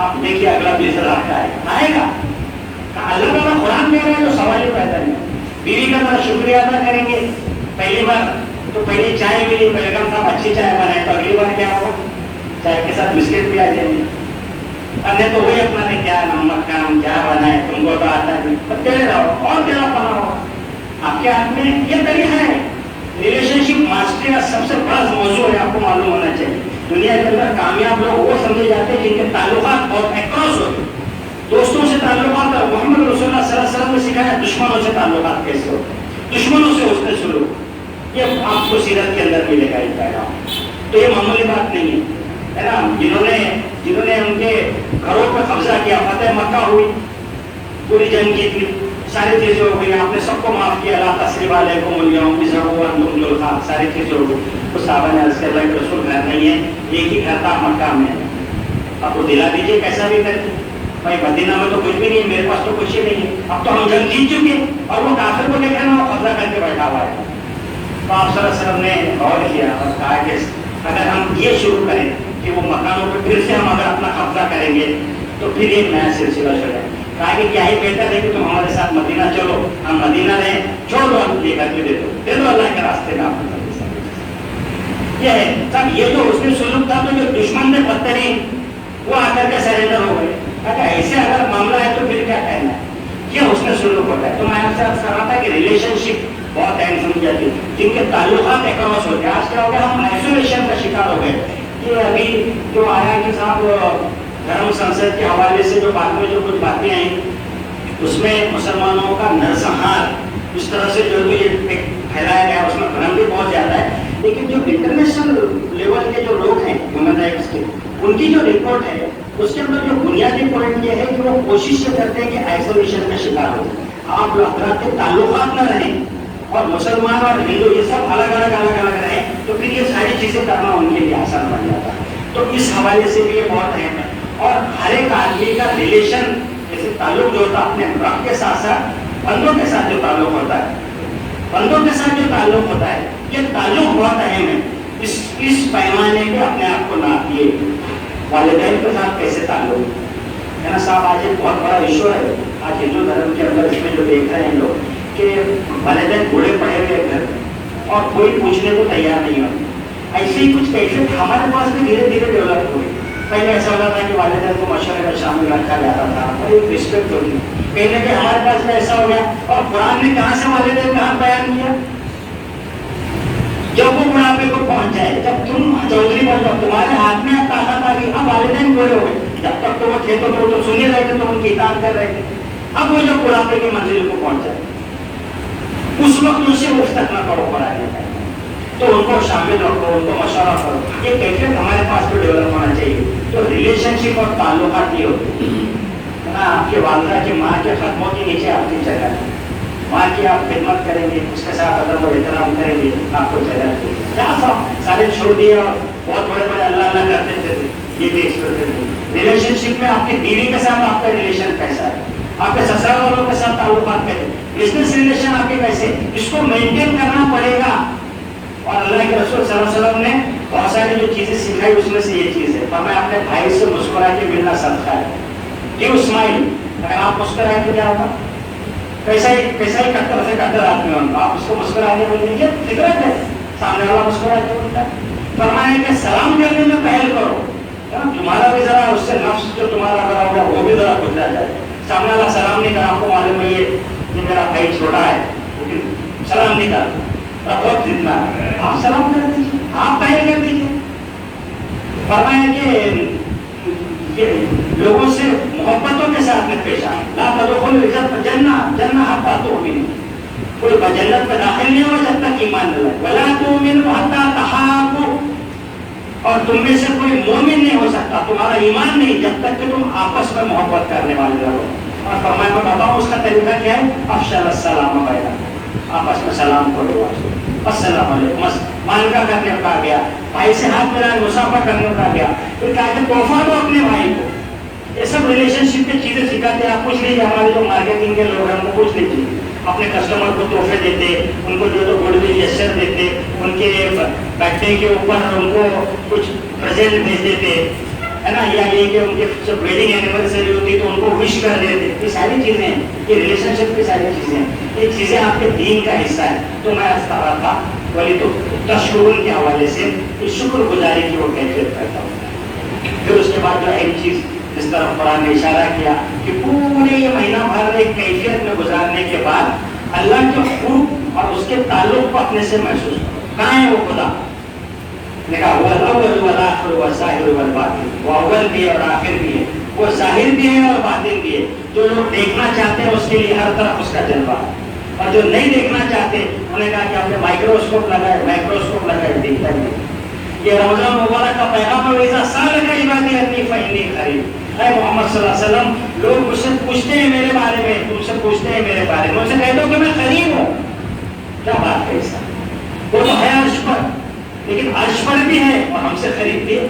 آپ دیکھیے اگلا 20,000 کا ہے، آئے گا. اللہ تعالیٰ قرآن کہہ رہے ہیں تو سوال ہی پیدا نہیں. بیوی کا ذرا شکریہ ادا کریں گے. پہلی بار تو پہلے چائے ملی، بیگم صاحب اچھی چائے بنائے تو اگلی بار کیا ہوگا؟ چائے کے ساتھ بسکٹ بھی آ جائیں گے. ارے تو وہی اپنا نے کیا نمک کا ہم کیا بنائے، تم کو تو آتا ہے، تیرے رہو اور تیرا بناؤ. آپ کے ہاتھ میں یہ طریقہ ہے. ریلیشن شپ ماسٹری کا سب سے بڑا موضوع ہے، آپ کو معلوم ہونا چاہیے. دنیا کے اندر کامیاب لوگ وہ سمجھے جاتے ہیں جن کے تعلقات بہت اکراس ہوتے ہیں. دوستوں سے تعلقات، محمد رسول اللہ صلی اللہ علیہ وسلم نے سکھایا دشمنوں سے تعلقات کیسے ہوتے، دشمنوں سے اس نے سلوک، یہ آپ کو سیرت کے اندر ملے گا. تو یہ معمولی بات نہیں ہے نا. جنہوں نے ان کے گھروں پہ قبضہ کیا، فتح مکہ ہوئی، پوری جنگ کی تھی، ساری چیزیں ہو گئی، آپ نے سب کو معاف کیا، لا تثریب علیکم اليوم بزعوا انتم ضعفاء، ساری چیزیں ہو گئی. تو صحابہ نے عرض کیا اللہ کے رسول گھر نہیں ہے، ایک ہی گھر تھا مکہ میں، آپ کو دلا دیجیے کیسا بھی کر کے. بھائی مدینہ میں تو کچھ بھی نہیں ہے، میرے پاس تو کچھ ہی نہیں ہے، اب تو ہم جنگ جیت چکے اور وہ کافر کو دیکھ رہے ہیں وہ قبضہ کر کے بیٹھا ہوا ہے. تو آپ صلی اللہ علیہ وسلم نے غور کیا اور کہا کہ اگر ہم یہ شروع کریں کہ وہ مکانوں پہ پھر سے ہم اگر اپنا قبضہ کریں گے تو پھر ایک نیا سلسلہ چلے. کہا کہ کیا ہی بہتر ہے کہ تم ہمارے ساتھ مدینہ چلو، ہم مدینہ رہیں، چھوڑ دو، ہم لے کر کے دے دو اللہ کے راستے میں. آپ یہ ہے سب. یہ جو اس نے سلوک تھا تو جو دشمن نے بدترین وہ آ کر کے سرینڈر ہو گئے. اگر ایسے اگر معاملہ ہے تو پھر کیا کہنا ہے، یہ اس نے سلوک ہوتا ہے. تو میں آپ سے عرض کر رہا تھا کہ ریلیشن شپ بہت اہم سمجھ جاتی ہے، جن کے تعلقات اکراس ہوتے ہیں. آج کیا ہو گیا، ہم آئسولیشن کا شکار ہو گئے. یہ ابھی جو آیا کہ صاحب دھرم سنسد کے حوالے سے جو بات میں جو کچھ باتیں آئیں اس میں مسلمانوں کا نرسنہار اس طرح سے جو یہ پھیلایا گیا اس میں بھرم بھی بہت زیادہ ہے. لیکن جو انٹرنیشنل لیول کے جو لوگ ہیں ہیومن رائٹس کے، ان کی جو رپورٹ ہے اس کے اندر جو بنیادی پوائنٹ یہ ہے کہ وہ کوشش یہ کرتے ہیں کہ آئسولیشن کا شکار ہو، آپ حضرات کے تعلقات نہ رہیں اور مسلمان اور ہندو یہ سب الگ الگ رہیں تو پھر یہ ساری چیزیں کرنا ان کے لیے آسان بن جاتا ہے. تو اس حوالے سے بھی یہ بہت اہم ہے. اور ہر ایک آدمی کا ریلیشن جیسے تعلق جو ہوتا ہے اپنے رب کے ساتھ ساتھ بندوں کے ساتھ جو تعلق ہوتا ہے، بندوں کے ساتھ جو تعلق ہوتا ہے یہ تعلق بہت اہم ہے. اس پیمانے پہ اپنے آپ کو ناپیے. والدین کے ساتھ کیسے تعلق ہے نا صاحب، آج ایک بہت بڑا ایشو ہے آج ہندو دھرم کے اندر. اس میں جو دیکھ رہے ہیں لوگ کہ والدین بوڑھے پڑے ہوئے گھر اور کوئی پوچھنے کو تیار نہیں ہوتے. ایسے ہی کچھ کیفیت ہمارے پاس بھی دھیرے دھیرے ڈیولپ ہوئی. پہلے ایسا ہوتا تھا کہ والدین کو مشورے میں شامل رکھا جاتا تھا اور ایک رسپیکٹ ہوتی. کہنے کہ ہمارے پاس میں ایسا ہو گیا اور قرآن نے کہاں سے والدین کا حق بیان کیا، جب وہ بڑھاپے کو پہنچ جائے، جب تم چودھری بن جاؤ، تمہارے ہاتھ میں طاقت آ گئی، اب والدین بوڑھے ہو گئے. جب تک تو وہ تھے تو سن ہی رہے تھے، تو ان کی اطاعت کر رہے تھے. اب وہ جب بڑھاپے کی منزل کو پہنچ جائے اس وقت ان سے گفتگو نہ کرو قرآن میں، تو ان کو شامل رکھو، ان کو مشورہ کرو. یہ کیفیت ہمارے پاس بھی ڈیولپ ہونا چاہیے. تو ریلیشن شپ اور تعلقات یہ ہوتے ہیں. آپ کی والدہ کی ماں کے قدموں کے نیچے آپ کی جگہ ہے. ماں کی آپ خدمت کریں گے، اس کے ساتھ ادب و احترام کریں گے، آپ کو جگہ دے. کیا سب سارے چھوڑ دیے اور بہت بڑے بڑے اللہ اللہ کرتے تھے، یہ بھی ایکسپیکٹ کرتے ہیں. ریلیشن شپ میں آپ کی بیوی کے ساتھ آپ کا ریلیشن کیسا ہے، آپ کے سسرال والوں کے ساتھ تعلقات کیسے، بزنس ریلیشن آپ کے کیسے، اس کو مینٹین کرنا پڑے گا. اور اللہ کے رسول صلی اللہ علیہ وسلم نے بہت ساری جو چیزیں سکھائی اس میں سے یہ چیز ہے. اور میں اپنے بھائی سے مسکرا کے ملنا صدقہ ہے. کیوں اسمائل، اگر آپ مسکرائیں تو کیا ہوگا، کیسا ہی کٹر سے کٹر آدمی ہوگا، آپ اس کو مسکرانے بول دیجیے فطرت ہے، سامنے والا مسکرا کے بولتا ہے. فرمایا کہ سلام کرنے میں پہل کرو، تمہارا بھی ذرا اس سے نفس جو تمہارا بڑا ہوگا وہ بھی ذرا گزرا جائے. سامنے والا سلام نہیں کرا، آپ کو معلوم ہے یہ میرا بھائی چھوٹا ہے لیکن سلام نہیں کرا، بہت جتنا آپ سلام کر دیجیے، آپ پہل کر دیجیے. فرمایا کہ لوگوں سے محبتوں کے ساتھ میں پیش آئے. لا تدخلوا الجنہ حتی تؤمنوا، کوئی جنت میں داخل نہیں ہوا جب تک ایمان نہ لائے. ولا تؤمنوا حتی تحابوا، اور تم میں سے کوئی مومن نہیں ہو سکتا، تمہارا ایمان نہیں جب تک کہ تم آپس میں محبت کرنے والے رہو. اور فرمایا میں بتاؤں اس کا طریقہ کیا ہے، افشل السلام بینکم، آپس میں سلام کرو، السلام علیکم. مالکہ کرنے کا گیا، بھائی سے ہاتھ ملانے مسافہ کرنے کا گیا، پھر کہا کہ تحفہ دو اپنے بھائی کو. یہ سب ریلیشن شپ کی چیزیں سکھاتے ہیں. آپ پوچھ لیجیے ہمارے جو مارکیٹنگ کے لوگ ہیں ان کو پوچھ لیجیے، اپنے کسٹمر کو تحفے دیتے، ان کو جو گڈ ول جیسچر دیتے، ان کے برتھ ڈے کے اوپر ان کو کچھ پریزنٹ بھیج دیتے ہے نا، یا یہ کہ ان کے جب ویڈنگ اینیورسری ہوتی ہے تو ان کو وش کر دیتے. یہ ساری چیزیں ہیں، یہ ریلیشن شپ کی ساری چیزیں ہیں. یہ چیزیں آپ کے دین کا حصہ ہے. تو میں عرض کر رہا تھا ولی تو تشکرون کے حوالے سے شکر گزاری کی وہ کیفیت پیدا ہوتا ہے. پھر اس کے بعد جو اہم چیز جس طرف قرآن نے اشارہ کیا کہ پورے یہ مہینہ بھر ایک کیفیت میں گزارنے کے بعد اللہ کے حقوق اور اس کے تعلق کو اپنے سے محسوس کرو. کہاں ہے وہ خدا؟ نے کہا وہ الاول والآخر والظاہر والباطن، وہ اول بھی ہے اور آخر بھی ہے، وہ ظاہر بھی ہے اور باطن بھی ہے. جو لوگ دیکھنا چاہتے ہیں اس کے لیے ہر طرف اس کا جلوہ ہے، اور جو نہیں دیکھنا چاہتے انہوں نے کہا کہ آپ نے مائکروسکوپ لگائے، مائکروسکوپ لگائے، دیکھتا ہی نہیں. یہ رمضان مبارک کا پیغام ہے، ویسا سال کا عبادی انی فإنی قریب. اے محمد صلی اللہ علیہ وسلم، لوگ مجھ سے پوچھتے ہیں میرے بارے میں، تم سے پوچھتے ہیں میرے بارے میں، ان سے کہہ دو کہ میں قریب ہوں. کیا بات ہے ایسا؟ وہ تو ہے عرش پر، لیکن عرش پر بھی ہے اور ہم سے قریب بھی ہے.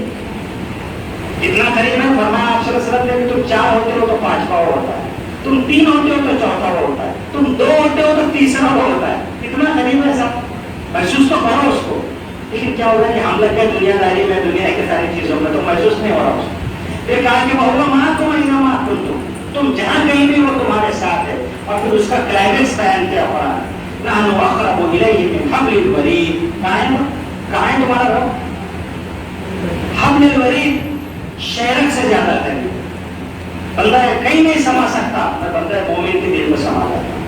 کتنا قریب ہے؟ فرمایا آپ صلی اللہ علیہ وسلم نے کہ تم 4 ہوتے ہو تو 5 پاؤ ہوتا ہے، تم 3 ہوتے ہو تو 4واں ہوتا ہے، تم 2 ہوتے ہو تو 3واں ہوتا ہے. کتنا قریب ہے سب؟ محسوس تو کرو اس کو. لیکن کیا ہو رہا ہے کہ ہم لگ گئے دنیا داری میں، دنیا کی ساری چیزوں میں، تو محسوس نہیں ہو رہا اس کو. یہ کہا کہ وہ ماں تم جہاں کہیں بھی وہ تمہارے ساتھ ہے. اور پھر اس کا کلائمیکس بیان کیا ہو رہا ہے، نحن اقرب الیہ من حبل الورید. کہاں ہے تمہارا رب؟ حبل الورید، شیرک سے زیادہ قریب. بندہ کہیں نہیں سما سکتا، میں بندہ مومن کے دل میں سما جاتا ہوں.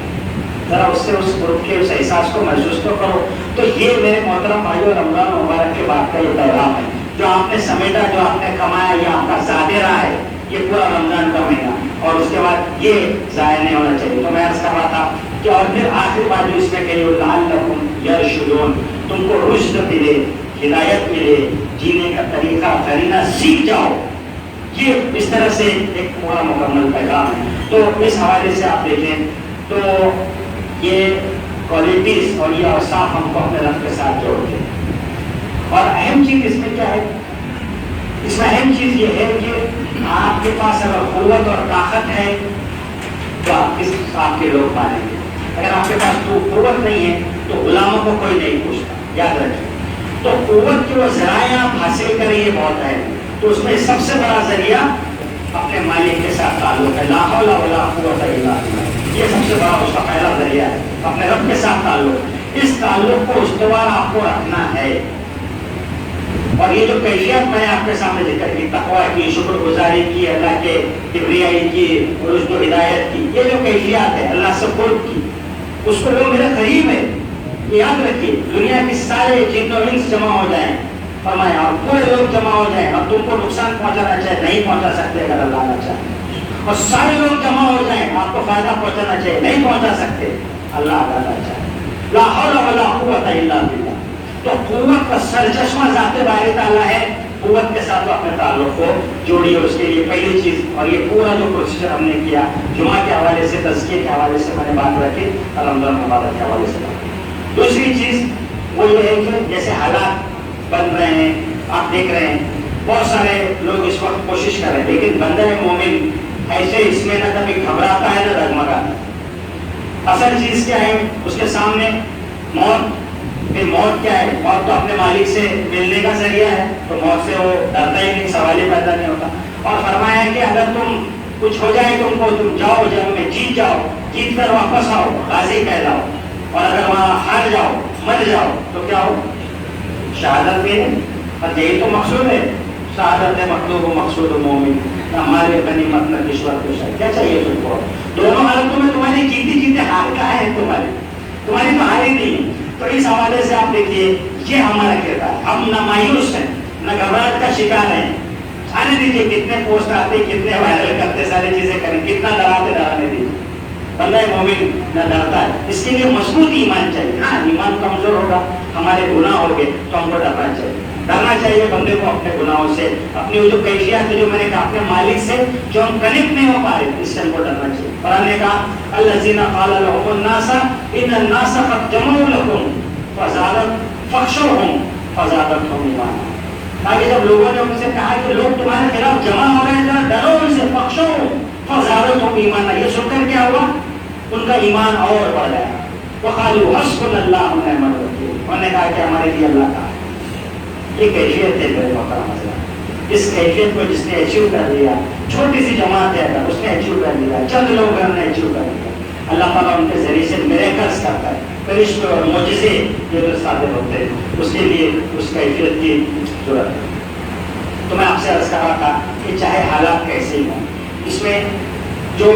ذرا اس سے اس گروپ کے اس احساس کو محسوس تو کرو. تو یہ میرے محترم بھائیو رمضان مبارک کے بعد کا یہ پیغام ہے جو آپ نے سمیٹا، جو آپ نے کمایا، یہ آپ کا ظاہرہ ہے، یہ پورا رمضان کا مہینہ. اور اس کے بعد یہ ضائع نہیں ہونا چاہیے. تو میں عرض کر رہا تھا کہ اور پھر آخر بات جو اس میں کہی لعلکم یرشدون، تم کو رشد ملے، ہدایت ملے، جینے کا طریقہ قرینہ سیکھ جاؤ. یہ اس طرح سے ایک پورا مکمل پیغام ہے. تو اس حوالے سے آپ دیکھیں تو یہ کوالٹیز اور یہ اوصاف ہم کو اپنے رب کے ساتھ جوڑتے ہیں. اور اہم چیز اس میں کیا ہے؟ اس میں اہم چیز یہ ہے کہ آپ کے پاس اگر قوت اور طاقت ہے تو آپ کے لوگ پالیں گے. اگر آپ کے پاس تو قوت نہیں ہے تو غلاموں کو کوئی نہیں پوچھتا. یاد رکھیں. تو قوت کے وہ ذرائع آپ حاصل کریں، یہ بہت ہے. تو اس میں سب سے بڑا ذریعہ اپنے مالک کے ساتھ تعلق ہے. لا حول ولا قوت الا باللہ، یہ سب سے بڑا اس کا پہلا ذریعہ ہے، اپنے رب کے ساتھ تعلق. اس تعلق کو استوار آپ کو رکھنا ہے. اور یہ جو کیفیت میں نے آپ کے سامنے ذکر کی، تقویٰ کی، شکر گزاری کی، اللہ کے کبریائی کی، رشد و ہدایت کی، یہ جو کیفیات ہے اللہ سے قرب کی، اس کو وہ میرے قریب ہے. یہ یاد رکھیے. دنیا کے سارے جن و انس جمع ہو جائیں، فرمایا اور پورے لوگ جمع ہو جائیں اور تم کو نقصان پہنچانا چاہے، نہیں پہنچا سکتے اگر اللہ نہ چاہے. اور سارے لوگ جمع ہو جائیں، آپ کو فائدہ پہنچانا چاہیے، نہیں پہنچا سکتے اللہ تعالیٰ چاہے. لا حول ولا قوت الا باللہ. تو قوت کا سرچشمہ ذات باری تعالیٰ ہے. قوت کے ساتھ اپنے تعلق کو جوڑیے. اس کے لیے پہلی چیز، اور یہ پورا جو پروسیجر ہم نے کیا جمعہ کے حوالے سے، تزکیے کے حوالے سے میں نے بات رکھی، رمضان مبارک کے حوالے سے بات. دوسری چیز وہ یہ ہے کہ جیسے حالات بن رہے ہیں، آپ دیکھ رہے ہیں بہت سارے لوگ اس وقت کوشش کر رہے ہیں، لیکن بندہ مومن ایسے اس میں نہ کبھی گھبراتا ہے نہ ڈگمگاتا ہے. اصل چیز کیا ہے؟ اس کے سامنے موت. پھر موت کیا ہے؟ موت تو اپنے مالک سے ملنے کا ذریعہ ہے، تو موت سے وہ ڈرتا ہی نہیں، سوال ہی پیدا نہیں ہوتا. اور فرمایا ہے کہ اگر تم کچھ ہو جائے تم کو، تم جاؤ جنگ میں، جیت جاؤ، جیت کر واپس آؤ، غازی کہلاؤ. اور اگر وہاں ہار جاؤ، مر جاؤ تو کیا ہو؟ شہادت بھی ہے. اور یہی تو مقصود ہے، شہادت ہے مطلوب و مقصود و مومن. ہمارے غنیمت نہ کشور کو شاید کیا چاہیے تم کو؟ دونوں حالتوں میں تمہاری جیتے جیتے ہار کا ہے، تمہاری تو ہار ہی نہیں. تو اس حوالے سے آپ دیکھیے یہ ہمارا کردار. ہم نہ مایوس ہیں نہ گھبراہٹ کا شکار ہیں. آنے دیجیے کتنے پوسٹ آتے، کتنے وائرل کرتے، ساری چیزیں کریں، کتنا ڈراتے ڈرانے دیجیے. بندہ مومن نہ ڈرتا ہے. اس کے لیے مضبوط ایمان چاہیے. ہاں ایمان کمزور ہوگا، ہمارے گناہ ہو گئے تو ہم کو ڈرنا چاہیے. ڈرنا چاہیے بندے کو اپنے گناہوں سے، اپنی وہ جو کیفیات ہے جو میں نے کہا اپنے مالک سے جو ہم کنیکٹ نہیں ہو پا رہے، اس سے ہم کو ڈرنا چاہیے. قرآن نے کہا الذین قال لهم الناس ان الناس قد جمعوا لكم فاخشوهم فزادتهم ایمانا. تاکہ جب لوگوں نے ان سے کہا کہ لوگ تمہارے خلاف جمع ہو رہے ہیں، ذرا ڈرو ان سے، فاخشوهم فزادتهم ایمانا. یہ سن کر کیا ہوا؟ ان کا ایمان اور بڑھ گیا. وقالوا حسبنا اللہ ونعم الوکیل. انہوں نے کہا کہ ہمارے لیے اللہ کا. یہ کیفیت ہے میرے محترم حضرات. اس کیفیت کو جس نے اچیو کر لیا، چھوٹی سی جماعت ہے اگر اس نے اچیو کر لیا، چند لوگ نے اچیو کر لیا، اللہ تعالیٰ ان کے ذریعے سے میریکلز کرتا ہے. فرشتے اور معجزے جو صادر ہوتے ہیں، اس کے لیے اس کیفیت کی ضرورت ہے۔ تو میں آپ سے عرض کر رہا تھا کہ چاہے حالات کیسے ہی ہوں، اس میں جو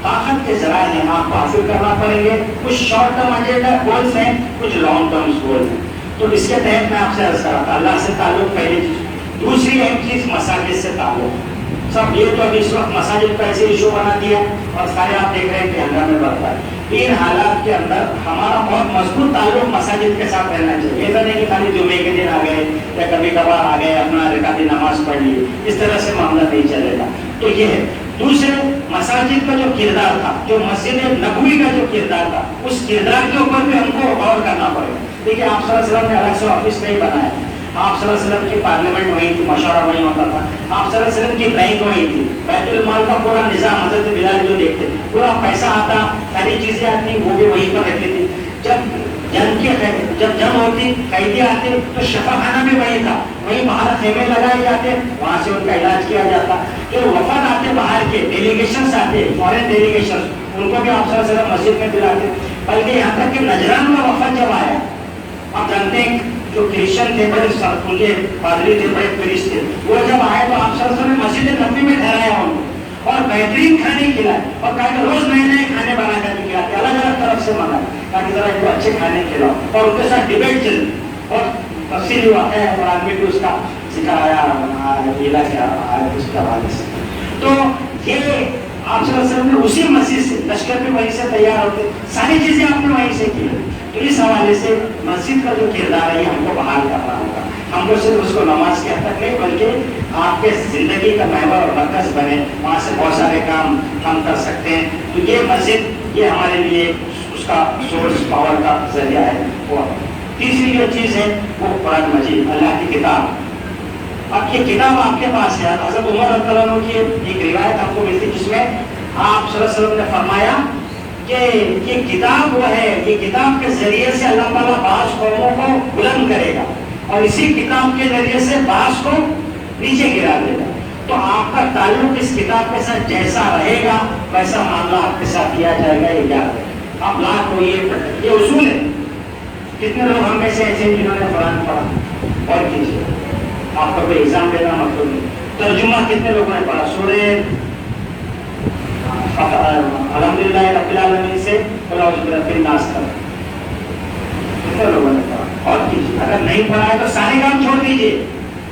طاقت کے ذرائع ہیں آپ کو حاصل کرنا پڑیں گے۔ کچھ شارٹ ٹرم ایجنڈا گولز ہیں، کچھ لانگ ٹرم گولز ہیں۔ تو اس کے تحت میں آپ سے عرض کر رہا تھا اللہ سے تعلق پہلی چیز، دوسری اہم چیز مساجد سے تعلق۔ سب یہ تو ابھی اس وقت مساجد کا ایسے ایشو بنا دیا اور سارے آپ دیکھ رہے ہیں کہ ہنگامے بڑھتا ہے۔ ان حالات کے اندر ہمارا بہت مضبوط تعلق مساجد کے ساتھ رہنا چاہیے۔ ایسا نہیں کہ خالی جمعے کے دن آ گئے یا کبھی کبھار آ گئے اپنا رکعتی نماز پڑھ لی، اس طرح سے معاملہ نہیں چلے گا۔ تو یہ ہے۔ دوسرے، مساجد کا جو کردار تھا، جو مسجد نبوی کا جو کردار تھا، اس کردار کے اوپر بھی ہم کو غور کرنا پڑے گا۔ دیکھیے آپ صلی اللہ علیہ وسلم نے الگ سے آفس نہیں بنایا، آپ صلی اللہ علیہ وسلم کی پارلیمنٹ وہیں تھی، مشورہ وہیں ہوتا تھا، آپ صلی اللہ علیہ وسلم کی بینک وہیں تھی، بیت المال کا پورا نظام حضرت بلال جو دیکھتے، پورا پیسہ آتا، ساری چیزیں آتی، وہ بھی وہیں پر رہتی تھی۔ جب جنگ ہوتی، قیدی آتے تو شفا خانہ بھی وہیں تھا، وہیں باہر خیمے لگائے جاتے، وہاں سے ان کا علاج کیا جاتا۔ جو وفد آتے باہر کے ڈیلیگیشنز آتے، فورن ڈیلیگیشنز، ان کو بھی آپ صلی اللہ علیہ وسلم مسجد میں بلاتے۔ بلکہ یہاں تک کہ نجران کا وفد جب آیا، آپ جانتے ہیں جو کرسچن تھے، بڑے ان کے پادری تھے، بڑے پریسٹ تھے، وہ جب آئے تو آپ صلی اللہ علیہ وسلم نے مسجد نبوی میں ٹھہرایا ان کو اور بہترین کھانے کھلائے، اور کہا کہ روز نئے نئے کھانے بنا کر کے کھلاتے، الگ الگ طرف سے منگائے، کہا کہ ذرا ان کو اچھے کھانے کھلاؤ، اور ان کے ساتھ ڈیبیٹ چلی اور تفصیلی واقعہ ہے اور آدمی کو اس کا سکھایا لیلا کیا اس کے حوالے سے۔ تو یہ آپ صلی اللہ علیہ وسلم نے اسی مسجد سے، لشکر بھی وہیں سے تیار ہوتے، ساری چیزیں آپ نے وہیں سے کی۔ تو اس حوالے سے مسجد کا جو کردار ہے یہ ہم کو بحال کرنا ہوگا۔ ہم کو صرف اس کو نماز کے حد تک نہیں بلکہ آپ کے زندگی کا محور اور مرکز بنے، وہاں سے بہت سارے کام ہم کر سکتے ہیں۔ تو یہ مسجد یہ ہمارے لیے اس کا سورس پاور کا ذریعہ ہے۔ وہ تیسری جو چیز ہے وہ قرآن مجید، اللہ کی کتاب۔ اب یہ کتاب آپ کے پاس ہے، حضرت عمر رضی اللہ عنہ کی ایک روایت ہم کو ملتی جس میں آپ صلی اللہ علیہ وسلم نے فرمایا کہ یہ کتاب وہ ہے، یہ کتاب کے ذریعے سے اللہ تعالیٰ بعض قوموں کو بلند کرے گا اور اسی کتاب کے ذریعے سے بعض کو نیچے گرا دے گا۔ تو آپ کا تعلق اس کتاب کے ساتھ جیسا رہے گا ویسا معاملہ آپ کے ساتھ کیا جائے گا۔ یہ یاد ہے، آپ لاکھ کو یہ اصول ہے۔ کتنے لوگ ہم میں سے ایسے ہیں جنہوں نے قرآن پڑھا؟ اور کیجیے، آپ کا کوئی ایگزام دینا مطلب نہیں۔ ترجمہ کتنے لوگوں نے پڑھا؟ سورہ الحمدللہ رب العالمین سے اعوذ برب الناس تک کتنے لوگوں نے پڑھا؟ اور کیجیے۔ اگر نہیں پڑھا ہے تو سارے کام چھوڑ دیجیے،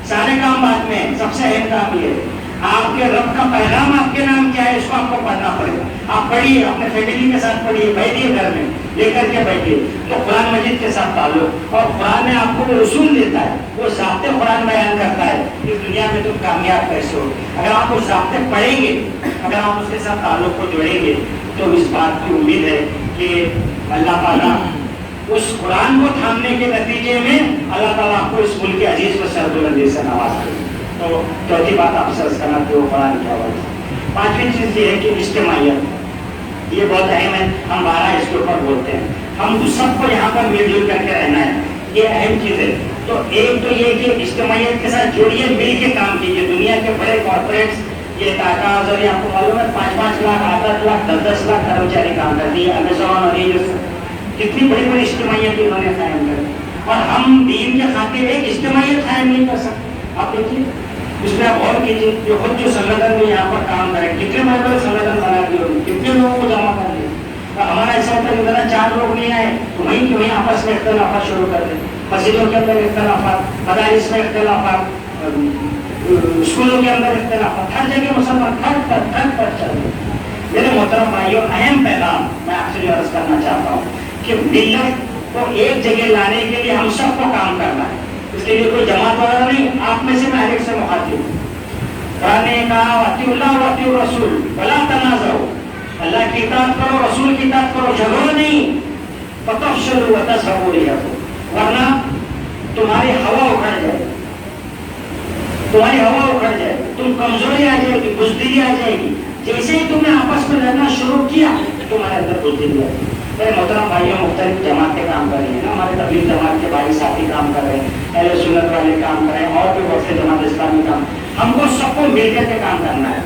سارے کام بعد میں ہیں۔ سب سے اہم کام یہ ہے آپ کے رب کا پیغام آپ کے نام کیا ہے، اس کو آپ کو پڑھنا پڑے گا۔ آپ پڑھیے، اپنے فیملی کے ساتھ پڑھیے، بیٹھیے گھر میں لے کر کے بیٹھیے۔ تو قرآن مجید کے ساتھ تعلق، اور قرآن میں آپ کو جو اصول دیتا ہے وہ ضابطے قرآن بیان کرتا ہے اس دنیا میں تم کامیاب کیسے ہو۔ اگر آپ وہ ضابطے پڑھیں گے، اگر آپ اس کے ساتھ تعلق کو جوڑیں گے تو اس بات کی امید ہے کہ اللہ تعالیٰ اس قرآن کو تھامنے کے نتیجے میں اللہ تعالیٰ آپ کو اس ملک عزیز کو سربلندی سے نواز کرے۔ تو چوتھی بات آپ سے کرنا کہ وہ قرآن کیا ہوا ہے۔ پانچویں چیز یہ ہے کہ اجتماعیت، یہ بہت اہم ہے۔ ہم 12 اس کے اوپر بولتے ہیں، ہم سب کو یہاں پر مل جل کر کے رہنا ہے، یہ اہم چیز ہے۔ تو ایک تو یہ کہ اجتماعیت کے ساتھ جوڑیے، مل کے کام کیجیے۔ دنیا کے بڑے کارپوریٹس یہ ٹاٹا اور یہ آپ کو معلوم ہے 5-5 لاکھ 8-8 لاکھ 10-10 لاکھ کرمچاری کام کرتی ہے، امیزون اور یہ کتنی بڑی بڑی اجتماعیت انہوں نے قائم کری، اور ہم دین کے خاطر ایک اجتماعیت قائم نہیں کر سکتے۔ آپ دیکھیے اس میں آپ غور کیجیے، جو خود جو سنگھن میں یہاں پر کام کرے، کتنے بڑے بڑے سنگھن بنا دیے ہوگی، کتنے لوگوں کو جمع کر دیا۔ ہمارا ایسا ہوتا ہے کہ 4 لوگ نہیں آئے تو وہیں کہ وہیں آپس میں اختلافات شروع کر دیں، مسجدوں کے اندر اختلافات، مدارس میں اختلافات، اسکولوں کے اندر اختلافات، ہر جگہ مسلمان تھک پر چل رہے۔ میرے محترم بھائیوں، اہم پیغام میں آپ سے جو عرض کرنا چاہتا ہوں کہ ملت کو ایک جگہ لانے کے لیے ہم سب کو کام کرنا ہے۔ اس کے لیے کوئی جماعت والا نہیں، آپ میں سے میں ہر ایک سے مخاطب ہوں۔ قرآن نے کہا اطیعوا اللہ واطیعوا الرسول ولا تنازعوا، اللہ کی اطاعت کرو، رسول کی اطاعت کرو، جھگڑو نہیں، فتفشلوا وتذهب ريحكم، ورنہ تمہاری ہوا اکھڑ جائے، تمہاری ہوا اکھڑ جائے، تم کمزوری آ جائے گی، بزدلی آ جائے گی۔ جیسے ہی تم نے آپس میں لڑنا شروع کیا تمہارے اندر بزدلی آئی۔ میرے محترم بھائیوں، مختلف جماعتیں کام کر رہی ہیں نا، ہمارے تبلیغ جماعت کے بھائی ساتھی کام کر رہے ہیں، اہل سنت والے کام کر رہے ہیں، اور بھی بہت سے جماعت اسلامی کام، ہم کو سب کو مل کر کے کام کرنا ہے۔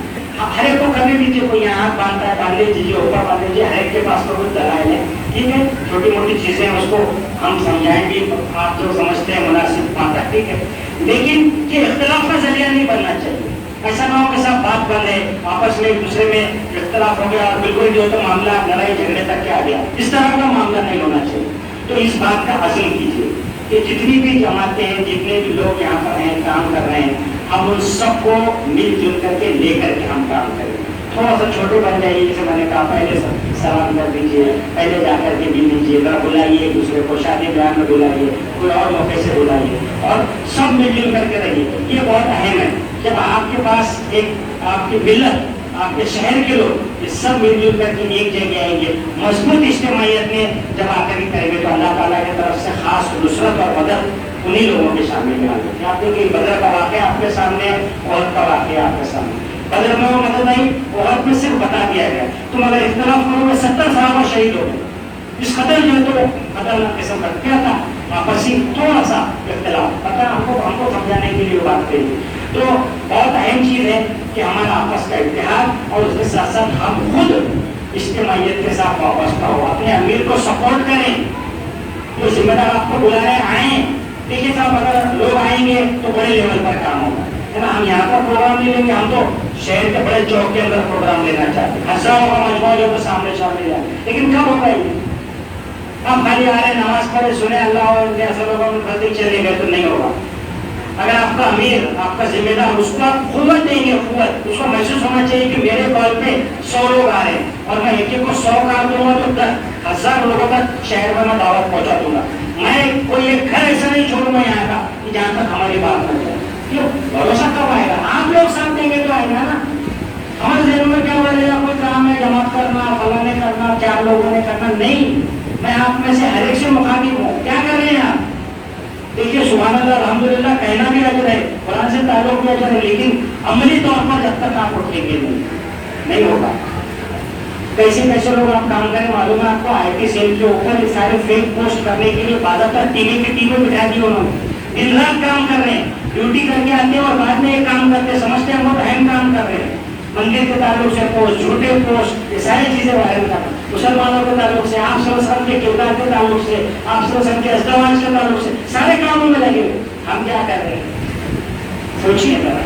ہر ایک کو کرنے دیجیے، کوئی یہاں ہاتھ باندھتا ہے باندھ لیجیے، اوپر باندھ لیجیے، ہر ایک کے پاس تو کچھ دلائل ہے، ٹھیک ہے، چھوٹی موٹی چیزیں اس کو ہم سمجھائیں گے، آپ جو سمجھتے ہیں مناسب بات ہے، ٹھیک ہے، لیکن یہ اختلاف کا ذریعہ نہیں بننا چاہیے. ایسا نہ ہو کہ سب بات بند ہے، آپس میں ایک دوسرے میں اختلاف ہو گیا اور بالکل جو تو معاملہ لڑائی جھگڑے تک کے آ گیا، اس طرح کا معاملہ نہیں ہونا چاہیے. تو اس بات کا عزم کیجیے کہ جتنی بھی جماعتیں ہیں، جتنے بھی لوگ یہاں پر ہیں کام کر رہے ہیں، ہم ان سب کو مل جل کر کے لے کر کے ہم کام کریں. تھوڑا سا چھوٹے بن جائیے، جیسے میں نے کہا پہلے سلام کر دیجیے، پہلے جا کر کے مل لیجیے، گھر بلائیے ایک دوسرے کو، شادی بیاہ میں بلائیے، کوئی اور موقع سے بلائیے اور سب مل جل کر کے رہیے. یہ بہت اہم ہے. جب آپ کے پاس ایک آپ کی ملت، آپ کے شہر کے لوگ یہ سب مل جل کر کے ایک جگہ آئیں گے، مضبوط اجتماعیت میں جب آ کر کے کریں گے تو اللہ تعالیٰ کی طرف سے خاص نصرت اور مدد انہیں لوگوں کے سامنے میں آئے گی. آپ دیکھیے بدر کا واقعہ آپ کے سامنے، عہد کا واقعہ آپ کے سامنے. بدر میں وہ مدد آئی، عہد میں صرف بتا دیا گیا تم اگر اختلاف کرو گے 70 صحابہ شہید ہو گئے. اس خطر جو ہے تو خطرناک قسم کا کیا تھا، آپسی تھوڑا سا اختلاف، پتہ ہم کو سمجھانے کے لیے بات کری. تو بہت اہم چیز ہے کہ ہمارا آپس کا اتحاد اور اس کے ساتھ ساتھ ہم خود اجتماعیت کے ساتھ وابستہ ہو، اپنے امیر کو سپورٹ کریں، جو ذمہ دار آپ کو بلا رہے ہیں آئیں. دیکھیے صاحب اگر لوگ آئیں گے تو بڑے لیول پر کام ہوگا، ہے نا. ہم یہاں پر پروگرام نہیں لیں گے، ہم تو شہر کے بڑے چوک کے اندر پروگرام لینا چاہتے ہیں، ہزاروں کا مجموعہ جو سامنے سامنے جائے، لیکن کب ہوگا یہ؟ آپ خالی آ رہے ہیں، نماز پڑھے، سنے اللہ اور چلے گئے تو نہیں ہوگا. اگر آپ کا امیر، آپ کا ذمہ دار اس کا قوت دیں گے، قوت اس کو محسوس ہونا چاہیے کہ میرے کال پہ 100 لوگ آ رہے ہیں اور میں ایک ایک کو 100 کار دوں گا تو 10,000 لوگوں تک شہر میں دعوت پہنچا دوں گا. میں کوئی ایک گھر ایسا نہیں چھوڑوں گا یہاں کا کہ جہاں تک ہماری بات نہ جائے. کیوں؟ بھروسہ کب آئے گا؟ آپ لوگ ساتھ دیں گے تو آئے گا نا. ہمارے ذہن میں کیا بولے گا کوئی کام ہے جماعت کرنا، فلاں نے کرنا، 4 لوگوں نے کرنا، نہیں. میں آپ میں سے ہر ایک سے مخاطب ہوں. کیا کر رہے ہیں آپ؟ دیکھیے سبحان اللہ الحمدللہ کہنا بھی اجر ہے، قرآن سے تعلق بھی اجر ہے، لیکن عملی طور پر جب تک آپ اٹھیں گے نہیں ہوگا. کیسے لوگ آپ کام کریں معلوم ہے آپ کو. آئی ٹی سیل کے اوپر یہ سارے فیک پوسٹ کرنے کے لیے باضابطہ ٹی وی کی ٹیمیں بٹھا دی انہوں نے. دن رات کام کر رہے ہیں، ڈیوٹی کر کے آتے ہیں اور بعد میں یہ کام کرتے ہیں، سمجھتے ہیں بہت اہم کام کر رہے ہیں. مندر کے تعلق سے پوسٹ، جھوٹے پوسٹ، یہ ساری چیزیں وائرل کر رہے ہیں. مسلمانوں کے تعلق سے، آپ صلی اللہ علیہ وسلم کے کردار کے تعلق سے، آپ صلی اللہ علیہ وسلم کے ازدواج کے تعلق سے، سارے کاموں میں لگے ہوئے. ہم کیا کر رہے ہیں؟ سوچیے ذرا.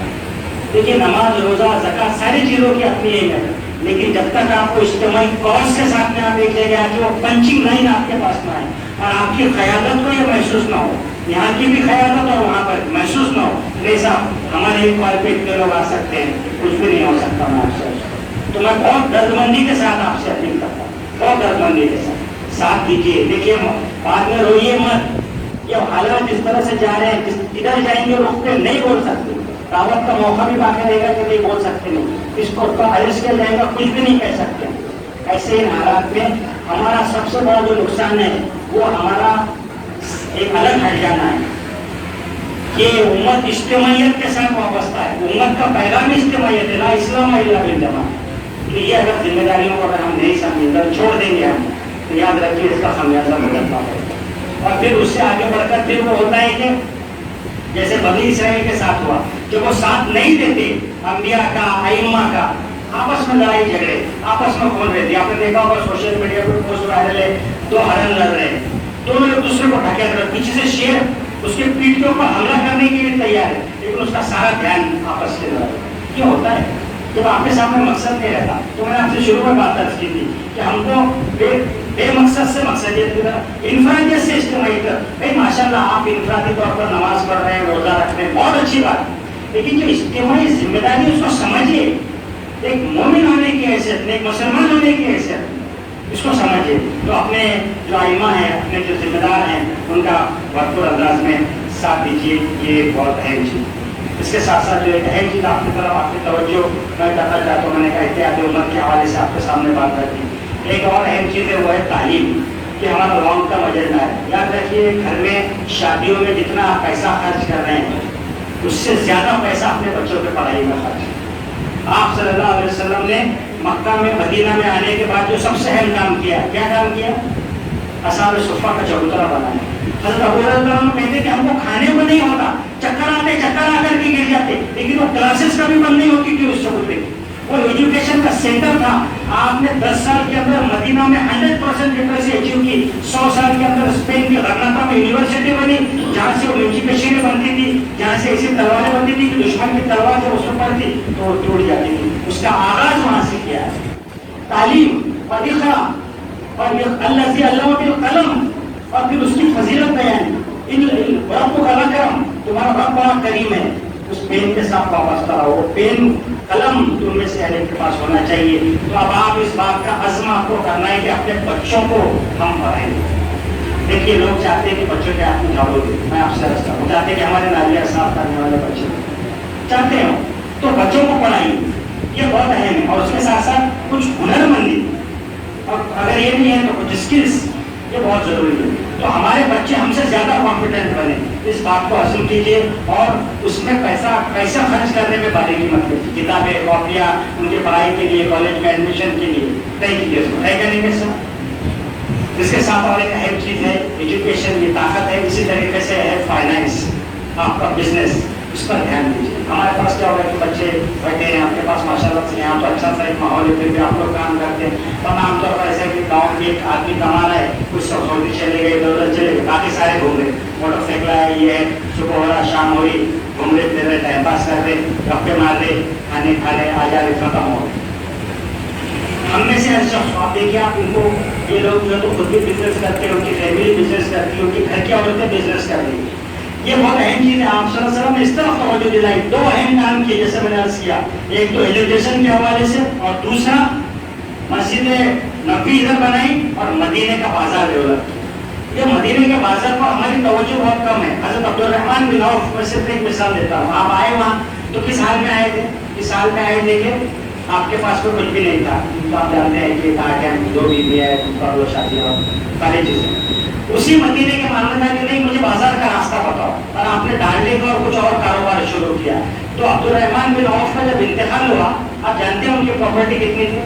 دیکھیے نماز، روزہ، زکات ساری چیزوں کی اپنی ایک ہے، لیکن جب تک آپ کو اجتماعی کاز کے ساتھ میں آپ ایک جگہ آ کے وہ پنچنگ لائن آپ کے پاس نہ آئے اور آپ کی قیادت کو یہ محسوس نہ ہو، یہاں کی بھی قیادت اور وہاں پر محسوس نہ ہو نہیں صاحب ہمارے ایک کال پہ اتنے لوگ آ سکتے ہیں، کچھ بھی نہیں ہو سکتا. میں آپ سے تو میں بہت دردمندی کے ساتھ آپ سے اپیل کرتا ہوں، بہت دردمندی کے ساتھ دیجیے. دیکھیے بعد میں روئیے مت. یہ حالات جس طرح سے جا رہے ہیں، ادھر جائیں گے رک کے نہیں بول سکتے، دعوت کا موقع بھی باقی رہے گا کہ نہیں بول سکتے، نہیں اس کو ارسٹ کیا جائے گا، کچھ بھی نہیں کہہ سکتے. ایسے ان حالات میں ہمارا سب سے بڑا جو نقصان ہے وہ ہمارا ایک الگ ہٹ جانا ہے. یہ امت اجتماعیت کے ساتھ وابستہ ہے، امت کا پیغام اجتماعیت ہے، لا اسلام الا بالجماعت. تو یہ اگر ذمہ داریوں کو اگر ہم نہیں سمجھیں گے، چھوڑ دیں گے ہم، تو یاد رکھیے اس کا خمیازہ بھگتنا ہوگا. اور پھر اس سے آگے بڑھ کر پھر وہ ہوتا ہے کہ جیسے بنی اسرائیل کے ساتھ ہوا، جب وہ ساتھ نہیں دیتے انبیاء کا، ائمہ کا، آپس میں لڑائی جھگڑے، آپس میں کھول رہے تھے. آپ نے دیکھا ہوگا سوشل میڈیا پر پوسٹ وائرل ہے، 2 ہرن لڑ رہے ہیں، دونوں ایک دوسرے کو ڈھکیل رہے، پیچھے سے شیر اس کے پیٹھ کے اوپر حملہ کرنے کے لیے تیار ہے، لیکن اس کا سارا دھیان آپس کے لڑائی. کیوں ہوتا ہے؟ جب آپ کے سامنے مقصد نہیں رہتا. تو میں نے آپ سے شروع میں بات درج کی تھی کہ ہم کو بے مقصد سے مقصدیت کی طرف، انفرادیت سے اجتماعی کر. بھائی ماشاء اللہ آپ انفرادی طور پر نماز پڑھ رہے ہیں، روزہ رکھ رہے ہیں، بہت اچھی بات، لیکن جو اجتماعی ذمہ داری اس کو سمجھیے. ایک مومن ہونے کی حیثیت میں، ایک مسلمان ہونے کی حیثیت اس کو سمجھیے. تو اپنے جو ائمہ ہیں، اپنے جو ذمہ دار ہیں، ان کا بھرپور انداز میں ساتھ دیجیے. یہ بہت اہم چیز. اس کے ساتھ ساتھ جو ایک اہم چیز آپ کی طرف آپ کی توجہ میں کرنا چاہتا ہوں، میں نے کہا احتیاط امت کے حوالے سے آپ کے سامنے بات رکھی. ایک اور اہم چیز ہے وہ ہے تعلیم، کہ ہمارا لانگ ٹرم ایجنڈا ہے. یاد رکھیے گھر میں شادیوں میں جتنا آپ پیسہ خرچ کر رہے ہیں اس سے زیادہ پیسہ اپنے بچوں کی پڑھائی میں خرچ. آپ صلی اللہ علیہ وسلم نے مکہ میں، مدینہ میں آنے کے بعد جو سب سے اہم کام کیا، کیا کام کیا؟ اصحاب صفہ کا چبوترا بنایا. حضرت ابو ہریرہ کہتے کہ ہم کو کھانے کو نہیں ہوتا، چکر آ کر کے گر جاتے، لیکن وہ کلاسز کبھی بند نہیں ہوتی تھی اس چبوترے کی. وہ ایجوکیشن کا سینٹر تھا. آپ نے 10 سال کے اندر مدینہ میں 100% لٹریسی اچیو کی. 100 سال کے اندر اسپین کی غرناطہ میں یونیورسٹی بنی جہاں سے وہ لنچی کشیدیں بنتی تھی, جہاں سے ایسی تلواریں بنتی تھی کہ دشمن کی تلوار جب اس پر پڑتی تو وہ ٹوٹ جاتی تھی. اس کا آغاز وہاں سے کیا ہے. تعلیم اور اقرا اور الذی علم بالقلم, اور پھر اس کی فضیلت بیان. رب کا کرم, تمہارا رب بڑا کریم ہے. اس پین کے ساتھ وابستہ رہو. وہ پین قلم تم میں سے ہر ایک کے پاس ہونا چاہیے. تو اب آپ اس بات کا عزم آپ کو کرنا ہے کہ اپنے بچوں کو ہم پڑھائیں. دیکھیے لوگ چاہتے ہیں کہ بچوں کے ہاتھ میں جھاڑو دے. میں آپ سے عرض کروں, وہ چاہتے ہیں کہ ہمارے نالیاں صاف کرنے والے بچے چاہتے ہو تو بچوں کو پڑھائیے. یہ بہت اہم ہے. اور اس کے ساتھ ساتھ کچھ ہنر مندی, اور اگر یہ نہیں ہے تو کچھ اسکلس, یہ بہت ضروری ہے. تو ہمارے بچے ہم سے زیادہ کمپیٹنٹ بنے. اس بات کو عزم کیجیے اور اس میں پیسہ خرچ کرنے میں باریکی مت کیجیے. کتابیں, کاپیاں ان کی پڑھائی کے لیے, کالج میں ایڈمیشن کے لیے نہیں کیجیے. اس کو ہے کہ نہیں سر. اس کے ساتھ اور ایک اہم چیز ہے ایجوکیشن, یہ طاقت ہے. اسی طریقے سے ہے فائنینس, آپ کا بزنس, اس پر دھیان دیجیے. ہمارے پاس کیا ہوگا کہ بچے بیٹھے ہیں آپ کے پاس ماشاء اللہ سے, یہاں تو اچھا سا ایک ماحول ہے, پھر بھی آپ لوگ کام کرتے ہیں. تو عام طور پر ایسا ہے کہ گاؤں میں ایک آدمی کما رہا ہے, کچھ سعودی چلے گئے, ادھر چلے گئے, باقی سارے گھوم رہے, موٹر سائیکل ہے, یہ ہے, صبح ہو رہا شام ہو رہی, گھوم رہے پھر رہے, ٹائم پاس کر رہے, گپے مار رہے, کھانے کھا رہے, آ جا رہے, ختم ہو رہے. ہم میں سے ایسے شخص آپ دیکھیے, آپ ان کو, یہ لوگ جو تو خود بھی بزنس کرتے ہیں, ان کی فیملی بزنس کرتی ہے, ان کی گھر کی عورتیں بزنس کر رہی ہیں. یہ بہت اہم چیز ہے. آپ صلی اللہ علیہ وسلم نے اس طرح توجہ دلائی. 2 اہم کام کیے جیسے میں نے عرض کیا, ایک تو ایجوکیشن کے حوالے سے, اور دوسرا مسجد نبوی ادھر بنائی اور مدینے کا بازار ڈیولپ. یہ مدینے کے بازار پر ہماری توجہ بہت کم ہے. حضرت عبد الرحمن بن عوف, میں صرف ایک مثال دیتا ہوں. آپ آئے وہاں تو کس حال میں آئے تھے؟ کس حال میں آئے تھے کہ آپ کے پاس کوئی کچھ بھی نہیں تھا. تو آپ جانتے ہیں کہ کہا 2 بیوی ہے, دو شادی اور ساری چیزیں. اسی مدینے کے ماننے تھا کہ نہیں مجھے بازار کا راستہ بتاؤ, اور آپ نے ڈالنے کا اور کچھ اور کاروبار شروع کیا. تو عبد الرحمن بن عوف کا جب انتقال ہوا, آپ جانتے ہیں ان کی پراپرٹی کتنی تھی؟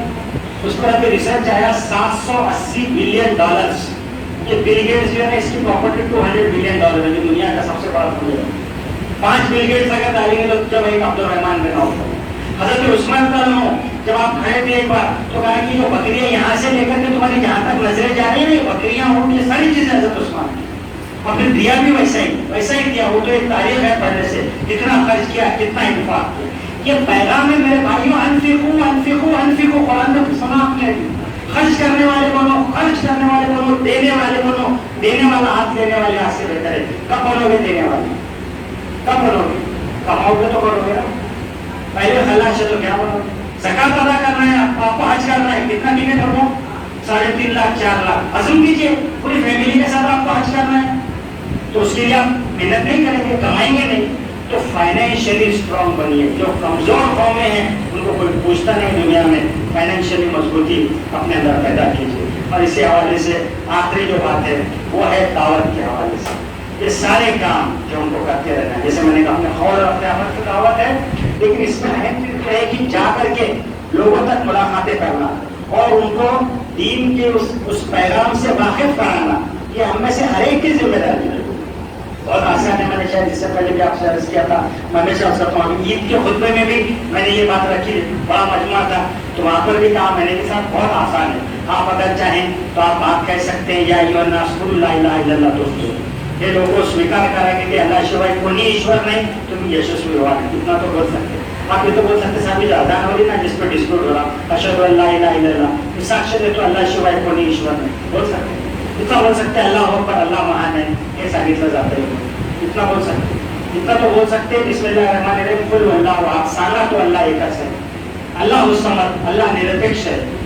اس پر ابھی ریسرچ آیا $780 بلین. یہ بل گیٹس جو ہے اس کی پراپرٹی $200 بلین ہے, جو دنیا کا سب سے بڑا پول ہے. 5 بل گیٹس اگر ڈالیں گے تو جب ایک عبد الرحمن بن عوف. حضرت عثمان رضی جب آپ کھڑے تھے ایک بار تو کہا کہ جو بکریاں یہاں سے لے کر کے تمہاری جہاں تک نظریں جا رہی ہیں, بکریاں اونٹ, یہ ساری چیزیں حضرت عثمان کی. اور پھر دیا بھی ویسا ہی دیا. وہ تو ایک تاریخ ہے پڑھنے سے, کتنا خرچ کیا, کتنا انفاق کیا. یہ پیغام ہے میرے بھائیوں, انفقوا انفقوا انفقوا. قرآن میں سنا آپ نے, خرچ کرنے والے بنو, خرچ کرنے والے بنو, دینے والے بنو. دینے والا ہاتھ دینے والے ہاتھ سے بہتر ہے. کب بنو گے دینے والے؟ کب بنو گے؟ کماؤ گے تو کرو گے نا. پہلے خلاص ہے تو کیا بنو گے؟ زکات ادا کرنا ہے, آپ کو حج کرنا ہے, کتنا دینے کرو؟ 3.5 لاکھ 4 لاکھ. عزم کیجیے پوری فیملی کے ساتھ آپ کو حج کرنا ہے, تو اس کے لیے آپ محنت نہیں کریں گے, کمائیں گے نہیں. تو فائنینشلی اسٹرانگ بنیے. جو کمزور قومیں ہیں ان کو کوئی پوچھتا نہیں دنیا میں, فائنینشلی مضبوطی اپنے اندر پیدا کیجیے. اور اسی حوالے سے آخری جو بات ہے وہ ہے دعوت کے حوالے سے. یہ سارے کام جو ہم کو کرتے رہنا ہے, جیسے میں نے کہا اپنے قول اور اپنے عمل کی دعوت ہے, لیکن اس میں اہم چیز ہے کہ جا کر کے لوگوں تک ملاقاتیں کرنا اور ان کو دین کے اس پیغام سے واقف کرانا. یہ ہم میں سے ہر ایک کی ذمہ داری ہے. بہت آسان ہے. میں نے شاید اس سے پہلے بھی آپ سے عرض کیا تھا, میں ہمیشہ عرض کرتا ہوں, عید کے خطبے میں بھی میں نے یہ بات رکھی, بڑا مجموعہ تھا تو وہاں پر بھی کہا میں نے کے ساتھ بہت آسان ہے. آپ اگر چاہیں تو آپ بات کہہ سکتے ہیں, یا ایھا الناس قولوا لا الہ الا اللہ تفلحوا. یہ لوگوں سویکار کریں گے کہ اللہ شوائے کوئی ایشور نہیں, تم یشسوی ہوا. اتنا تو بول سکتے. آپ یہ تو بول سکتے صاحب جو اذان ہو رہی نا جس پہ ڈسپیوٹ ہو رہا, اشہد ان لا الہ الا اللہ, اس ساکشیت ہے تو اللہ شوائے کوئی ایشور نہیں, بول سکتے. اتنا بول سکتے اللہ اکبر, اللہ مہان ہے, یہ ثابت ہو جاتا ہے. اتنا بول سکتے, اتنا تو بول سکتے. بسم اللہ الرحمن الرحیم, قل واللہ احد. سانگا تو اللہ ایک ہے, اللہ الصمد, اللہ نرپیکش ہے.